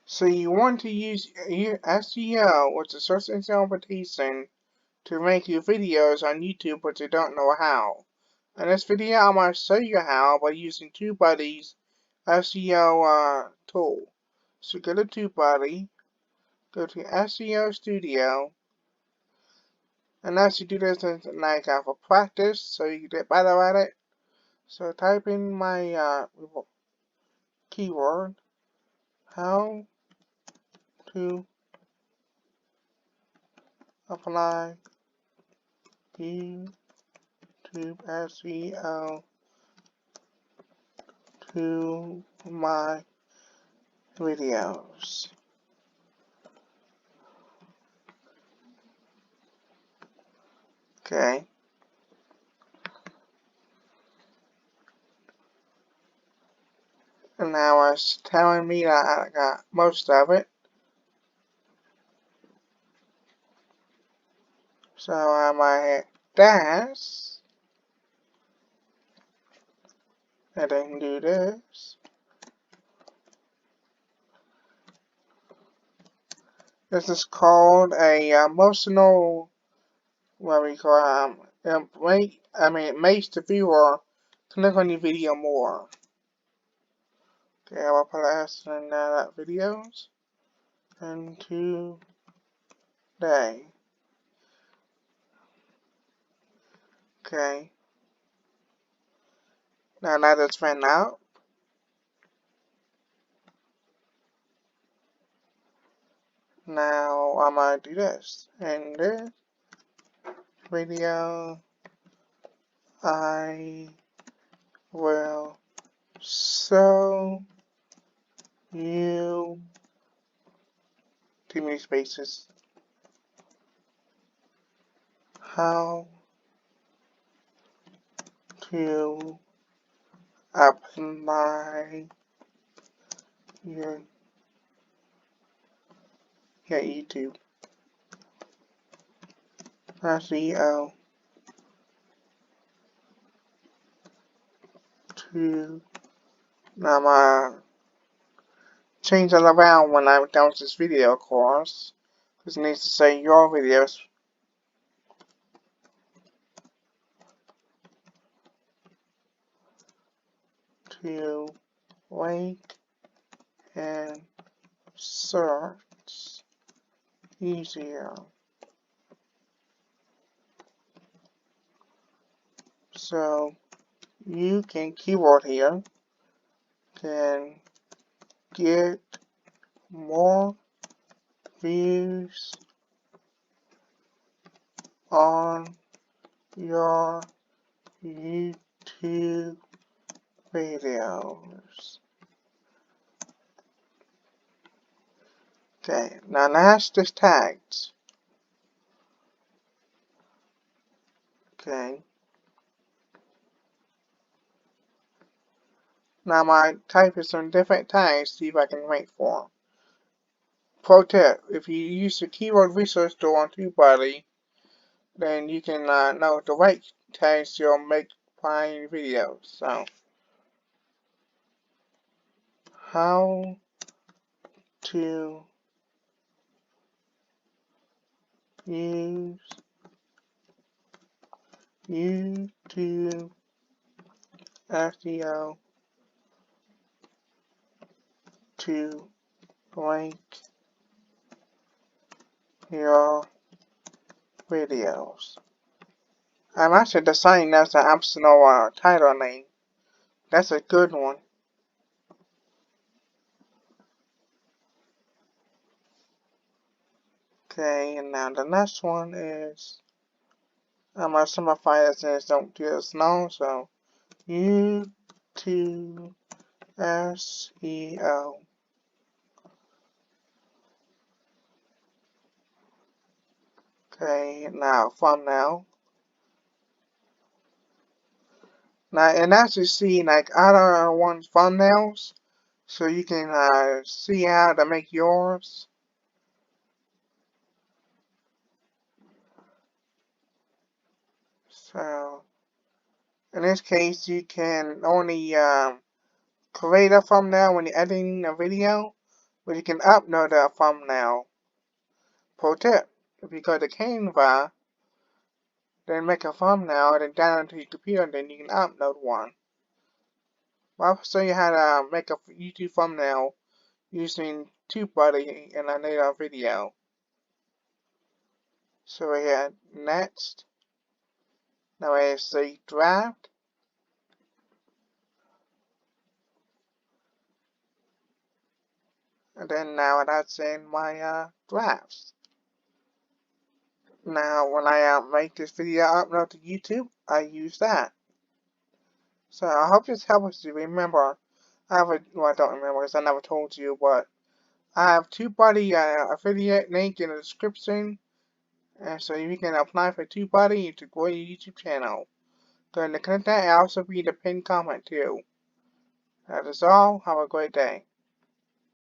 So you want to use SEO, which is search engine optimization, to make your videos on YouTube, but you don't know how. In this video, I'm going to show you how by using Tubebuddy's SEO tool. So go to Tubebuddy, go to SEO Studio, and as you do this, like for practice, so you get better at it. So type in my keyword, how to apply YouTube SEO to my videos. Okay. And now it's telling me that I got most of it. So I might hit dash. And then do this. This is called a emotional, what we call it makes the viewer click on your video more. Okay, I will put S in that videos and today. Okay. Now that it's ran out. Now I'm gonna do this. And this video I will show you too many spaces how to apply your YouTube SEO to now I'm gonna change it around when I'm done with this video, of course, because it needs to say your videos. To link and search easier. So you can keyword here can get more views on your YouTube videos. Okay, now that's just tags. Okay. Now I might type in some different tags, see if I can rank for them. Pro tip, if you use the keyword research tool on TubeBuddy, then you can know the right tags you'll make fine videos. So, how to use YouTube SEO to rank your videos. I'm actually deciding that's an optional title name. That's a good one. Okay, and now the next one is I'm gonna simplify this and don't do this long, so YouTube SEO. Okay, now thumbnail. Now, and as you see, like other ones thumbnails, so you can see how to make yours. So, in this case, you can only create a thumbnail when you're editing a video, but you can upload a thumbnail. Pro tip: if you go to Canva, then make a thumbnail, then download it to your computer, then you can upload one. I'll show you how to make a YouTube thumbnail using Tubebuddy in a later video. So we hit next. Now we say draft. And then now that's in my drafts. Now when I make this video upload to YouTube, I use that. So I hope this helps you remember. Well, I don't remember because I never told you, but I have Tubebuddy affiliate link in the description. And so you can apply for Tubebuddy to grow your YouTube channel. Go to click that and also read the pinned comment too. That is all. Have a great day.